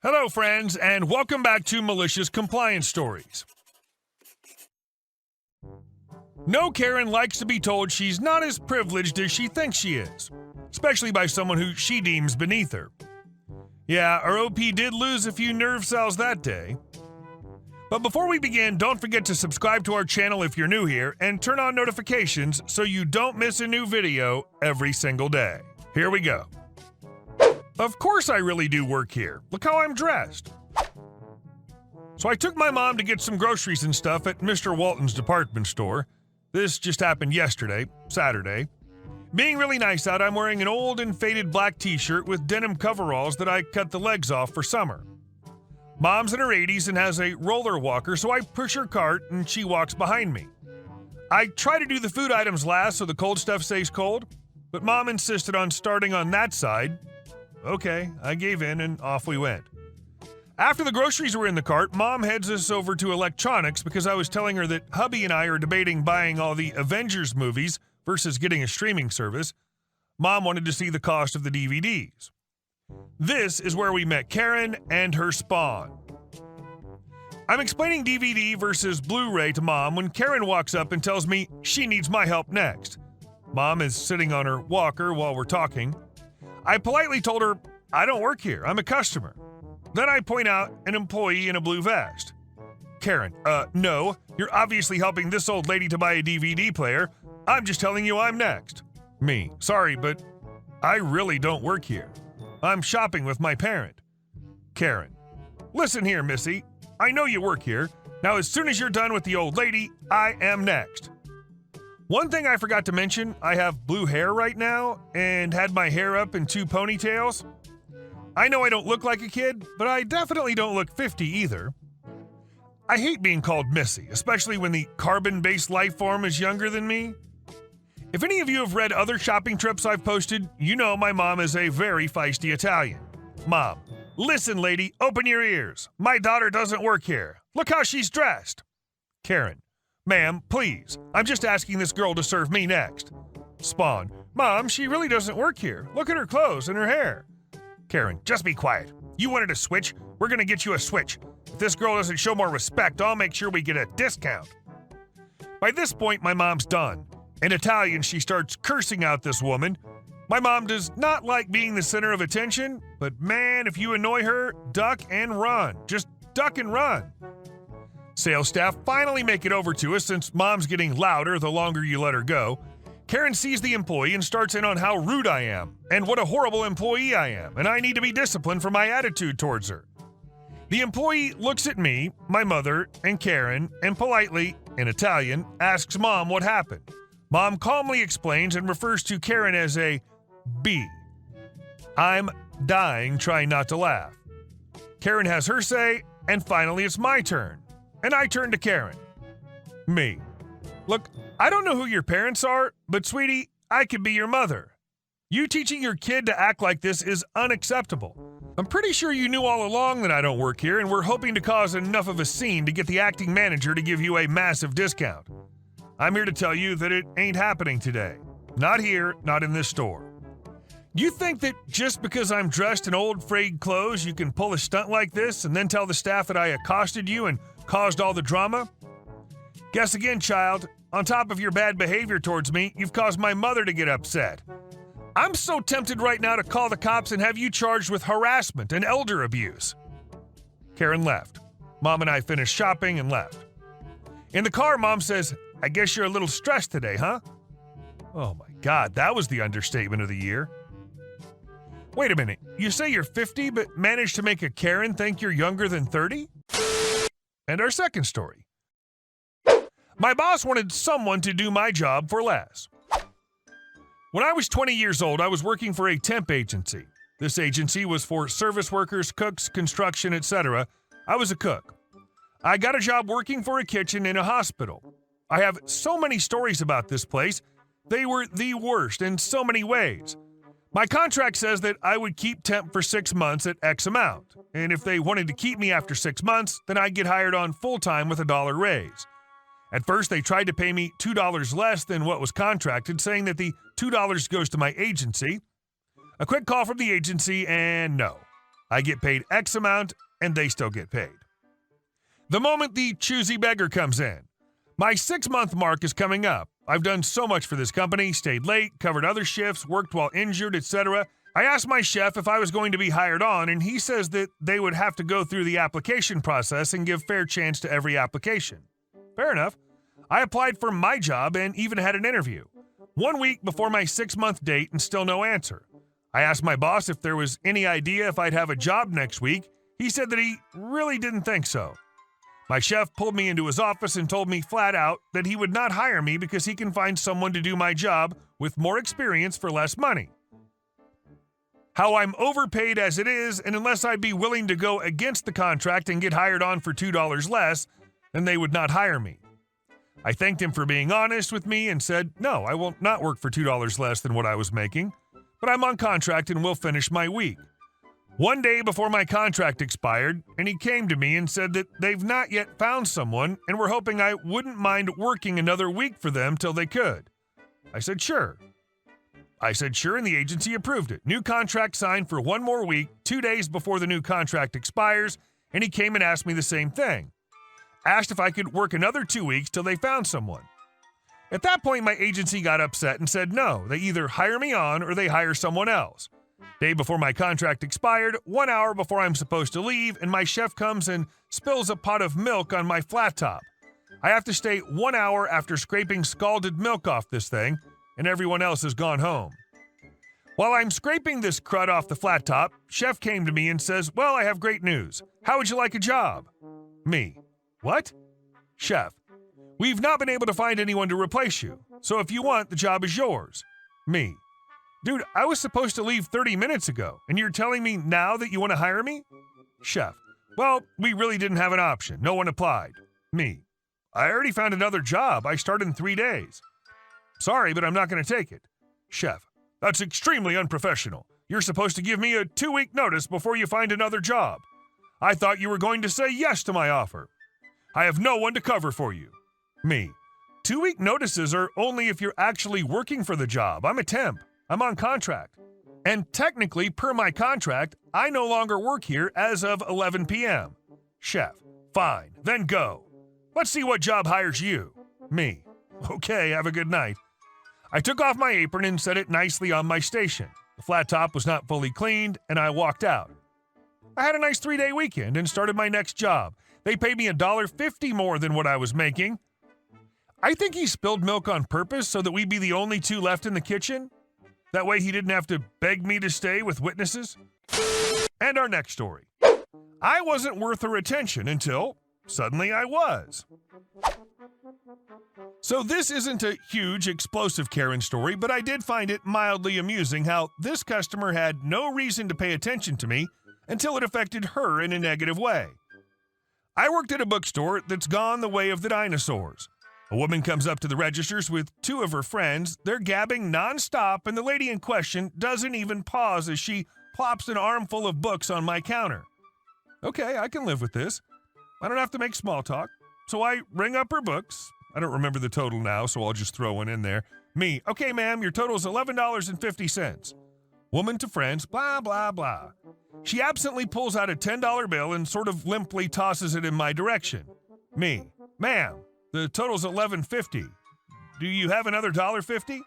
Hello, friends, and welcome back to Malicious Compliance Stories. No Karen likes to be told she's not as privileged as she thinks she is, especially by someone who she deems beneath her. Yeah, our OP did lose a few nerve cells that day. But before we begin, don't forget to subscribe to our channel if you're new here and turn on notifications so you don't miss a new video every single day. Here we go. Of course I really do work here. Look how I'm dressed. So I took my mom to get some groceries and stuff at Mr. Walton's department store. This just happened yesterday, Saturday. Being really nice out, I'm wearing an old and faded black t-shirt with denim coveralls that I cut the legs off for summer. Mom's in her 80s and has a roller walker, so I push her cart and she walks behind me. I try to do the food items last so the cold stuff stays cold, but Mom insisted on starting on that side. Okay, I gave in and off we went. After the groceries were in the cart, Mom heads us over to electronics because I was telling her that hubby and I are debating buying all the Avengers movies versus getting a streaming service. Mom wanted to see the cost of the DVDs. This is where we met Karen and her spawn. I'm explaining DVD versus Blu-ray to Mom when Karen walks up and tells me she needs my help next. Mom is sitting on her walker while we're talking. I politely told her, I don't work here, I'm a customer. Then I point out an employee in a blue vest. Karen, no, you're obviously helping this old lady to buy a DVD player. I'm just telling you I'm next. Me, sorry, but I really don't work here. I'm shopping with my parent. Karen, listen here, Missy, I know you work here. Now as soon as you're done with the old lady, I am next. One thing I forgot to mention, I have blue hair right now and had my hair up in 2 ponytails. I know I don't look like a kid, but I definitely don't look 50 either. I hate being called Missy, especially when the carbon-based life form is younger than me. If any of you have read other shopping trips I've posted, you know my mom is a very feisty Italian. Mom, listen lady, open your ears. My daughter doesn't work here. Look how she's dressed. Karen, ma'am, please, I'm just asking this girl to serve me next. Spawn, Mom, she really doesn't work here. Look at her clothes and her hair. Karen, just be quiet. You wanted a switch? We're gonna get you a switch. If this girl doesn't show more respect, I'll make sure we get a discount. By this point, my mom's done. In Italian, she starts cursing out this woman. My mom does not like being the center of attention, but man, if you annoy her, duck and run. Just duck and run. Sales staff finally make it over to us since Mom's getting louder the longer you let her go. Karen sees the employee and starts in on how rude I am and what a horrible employee I am, and I need to be disciplined for my attitude towards her. The employee looks at me, my mother, and Karen, and politely, in Italian, asks Mom what happened. Mom calmly explains and refers to Karen as a B. I'm dying trying not to laugh. Karen has her say, and finally it's my turn. And I turn to Karen. Me. Look, I don't know who your parents are, but sweetie, I could be your mother. You teaching your kid to act like this is unacceptable. I'm pretty sure you knew all along that I don't work here and we're hoping to cause enough of a scene to get the acting manager to give you a massive discount. I'm here to tell you that it ain't happening today. Not here, not in this store. You think that just because I'm dressed in old frayed clothes you can pull a stunt like this and then tell the staff that I accosted you and caused all the drama? Guess again, child. On top of your bad behavior towards me, you've caused my mother to get upset. I'm so tempted right now to call the cops and have you charged with harassment and elder abuse. Karen left. Mom and I finished shopping and left. In the car, Mom says, I guess you're a little stressed today, huh? Oh my God, that was the understatement of the year. Wait a minute, you say you're 50 but managed to make a Karen think you're younger than 30? And our second story. My boss wanted someone to do my job for less. When I was 20 years old, I was working for a temp agency. This agency was for service workers, cooks, construction, etc. I was a cook. I got a job working for a kitchen in a hospital. I have so many stories about this place. They were the worst in so many ways. My contract says that I would keep temp for 6 months at X amount, and if they wanted to keep me after 6 months, then I'd get hired on full-time with a $1 raise. At first, they tried to pay me $2 less than what was contracted, saying that the $2 goes to my agency. A quick call from the agency, and no. I get paid X amount, and they still get paid. The moment the choosy beggar comes in. My 6-month mark is coming up. I've done so much for this company, stayed late, covered other shifts, worked while injured, etc. I asked my chef if I was going to be hired on, and he says that they would have to go through the application process and give fair chance to every application. Fair enough. I applied for my job and even had an interview. 1 week before my 6-month date and still no answer. I asked my boss if there was any idea if I'd have a job next week. He said that he really didn't think so. My chef pulled me into his office and told me flat out that he would not hire me because he can find someone to do my job with more experience for less money. How I'm overpaid as it is, and unless I'd be willing to go against the contract and get hired on for $2 less, then they would not hire me. I thanked him for being honest with me and said, no, I will not work for $2 less than what I was making, but I'm on contract and will finish my week. 1 day before my contract expired, and he came to me and said that they've not yet found someone and were hoping I wouldn't mind working another week for them till they could. I said, sure. And the agency approved it. New contract signed for 1 more week, 2 days before the new contract expires, and he came and asked me the same thing. Asked if I could work another 2 weeks till they found someone. At that point, my agency got upset and said no, they either hire me on or they hire someone else. Day before my contract expired, 1 hour before I'm supposed to leave, and my chef comes and spills a pot of milk on my flat top. I have to stay 1 hour after scraping scalded milk off this thing, and everyone else has gone home. While I'm scraping this crud off the flat top, chef came to me and says, well, I have great news. How would you like a job? Me. What? Chef. We've not been able to find anyone to replace you, so if you want, the job is yours. Me. Dude, I was supposed to leave 30 minutes ago, and you're telling me now that you want to hire me? Chef. Well, we really didn't have an option. No one applied. Me. I already found another job. I start in 3 days. Sorry, but I'm not going to take it. Chef. That's extremely unprofessional. You're supposed to give me a 2-week notice before you find another job. I thought you were going to say yes to my offer. I have no one to cover for you. Me. 2-week notices are only if you're actually working for the job. I'm a temp. I'm on contract. And technically, per my contract, I no longer work here as of 11 p.m. Chef. Fine, then go. Let's see what job hires you. Me. Okay, have a good night. I took off my apron and set it nicely on my station. The flat top was not fully cleaned, and I walked out. I had a nice 3-day weekend and started my next job. They paid me $1.50 more than what I was making. I think he spilled milk on purpose so that we'd be the only 2 left in the kitchen. That way he didn't have to beg me to stay with witnesses. And our next story. I wasn't worth her attention until suddenly I was. So this isn't a huge, explosive Karen story, but I did find it mildly amusing how this customer had no reason to pay attention to me until it affected her in a negative way. I worked at a bookstore that's gone the way of the dinosaurs. A woman comes up to the registers with 2 of her friends. They're gabbing nonstop, and the lady in question doesn't even pause as she plops an armful of books on my counter. Okay, I can live with this. I don't have to make small talk. So I ring up her books. I don't remember the total now, so I'll just throw one in there. Me, okay, ma'am, your total is $11.50. Woman to friends, blah, blah, blah. She absently pulls out a $10 bill and sort of limply tosses it in my direction. Me, ma'am, the total's $11.50. Do you have another $1.50?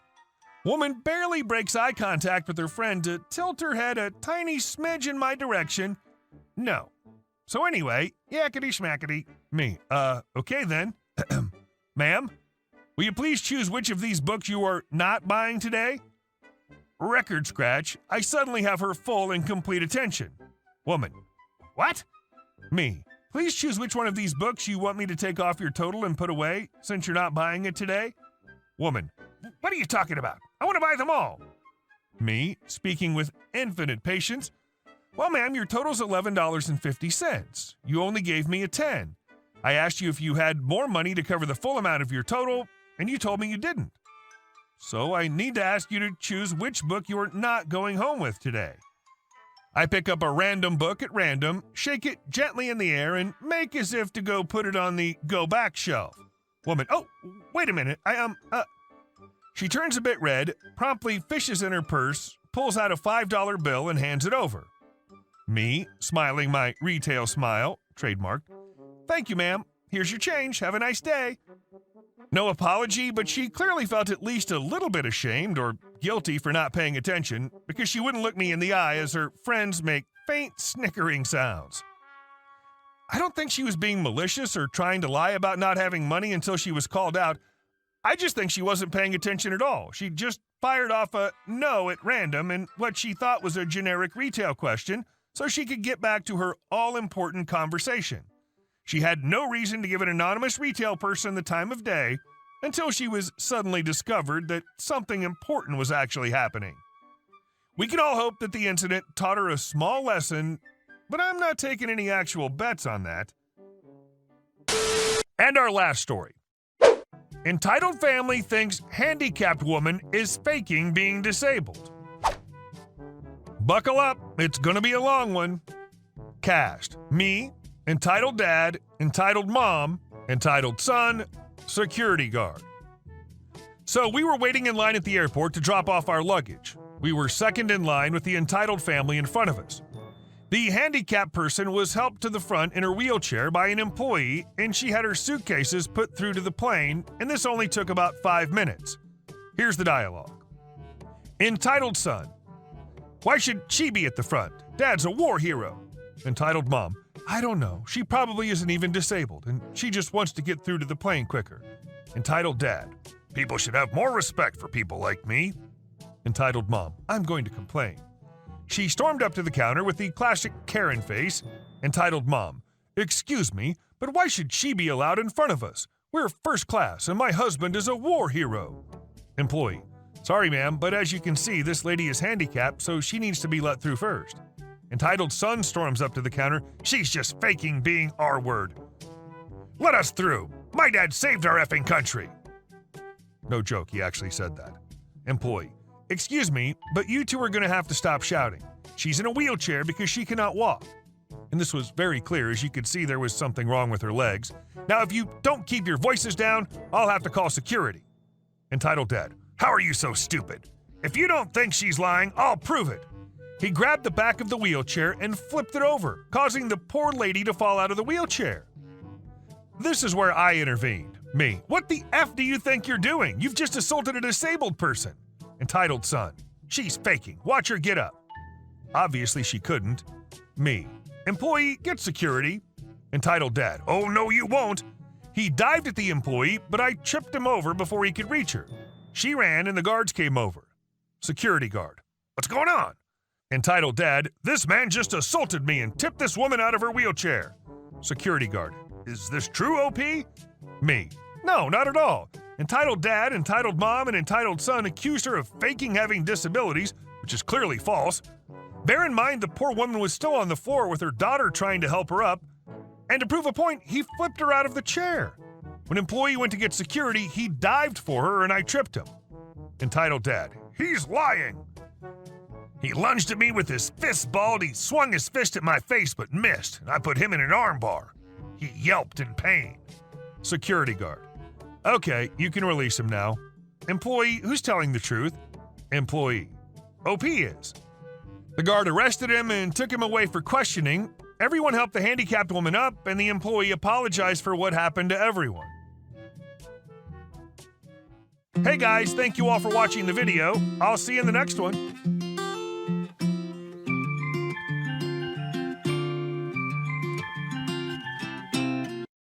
Woman barely breaks eye contact with her friend to tilt her head a tiny smidge in my direction. No. So anyway, yakety schmackety. Me, okay then. Ma'am, will you please choose which of these books you are not buying today? Record scratch. I suddenly have her full and complete attention. Woman, what? Me, please choose which one of these books you want me to take off your total and put away since you're not buying it today. Woman, what are you talking about? I want to buy them all. Me, speaking with infinite patience. Well, ma'am, your total's $11.50. You only gave me a 10. I asked you if you had more money to cover the full amount of your total, and you told me you didn't. So I need to ask you to choose which book you're not going home with today. I pick up a random book at random, shake it gently in the air, and make as if to go put it on the go-back shelf. Woman, oh, wait a minute, She turns a bit red, promptly fishes in her purse, pulls out a $5 bill, and hands it over. Me, smiling my retail smile, trademarked. Thank you, ma'am. Here's your change. Have a nice day. No apology, but she clearly felt at least a little bit ashamed or guilty for not paying attention because she wouldn't look me in the eye as her friends make faint snickering sounds. I don't think she was being malicious or trying to lie about not having money until she was called out. I just think she wasn't paying attention at all. She just fired off a no at random in what she thought was a generic retail question so she could get back to her all-important conversation. She had no reason to give an anonymous retail person the time of day until she was suddenly discovered that something important was actually happening. We can all hope that the incident taught her a small lesson, but I'm not taking any actual bets on that. And our last story. Entitled family thinks handicapped woman is faking being disabled. Buckle up, it's gonna be a long one. Cast: me, entitled dad, entitled mom, entitled son, security guard. So we were waiting in line at the airport to drop off our luggage. We were second in line with the entitled family in front of us. The handicapped person was helped to the front in her wheelchair by an employee, and she had her suitcases put through to the plane, and this only took about 5 minutes. Here's the dialogue. Entitled son: why should she be at the front? Dad's a war hero. Entitled mom: I don't know. She probably isn't even disabled, and she just wants to get through to the plane quicker. Entitled dad: people should have more respect for people like me. Entitled mom: I'm going to complain. She stormed up to the counter with the classic Karen face. Entitled mom: excuse me, but why should she be allowed in front of us? We're first class, and my husband is a war hero. Employee: sorry, ma'am, but as you can see, this lady is handicapped, so she needs to be let through first. Entitled son storms up to the counter. She's just faking being R-word. Let us through. My dad saved our effing country. No joke, he actually said that. Employee: excuse me, but you two are going to have to stop shouting. She's in a wheelchair because she cannot walk. And this was very clear, as you could see there was something wrong with her legs. Now, if you don't keep your voices down, I'll have to call security. Entitled dad: how are you so stupid? If you don't think she's lying, I'll prove it. He grabbed the back of the wheelchair and flipped it over, causing the poor lady to fall out of the wheelchair. This is where I intervened. Me: what the F do you think you're doing? You've just assaulted a disabled person. Entitled son: she's faking. Watch her get up. Obviously she couldn't. Me: employee, get security. Entitled dad: oh no you won't. He dived at the employee, but I tripped him over before he could reach her. She ran and the guards came over. Security guard: what's going on? Entitled dad: this man just assaulted me and tipped this woman out of her wheelchair. Security guard: is this true, OP? Me: no, not at all. Entitled dad, entitled mom, and entitled son accused her of faking having disabilities, which is clearly false. Bear in mind the poor woman was still on the floor with her daughter trying to help her up. And to prove a point, he flipped her out of the chair. When employee went to get security, he dived for her and I tripped him. Entitled dad: he's lying. He lunged at me with his fist balled. He swung his fist at my face but missed, and I put him in an armbar. He yelped in pain. Security guard: okay, you can release him now. Employee: who's telling the truth? Employee: OP is. The guard arrested him and took him away for questioning. Everyone helped the handicapped woman up, and the employee apologized for what happened to everyone. Hey guys, thank you all for watching the video. I'll see you in the next one.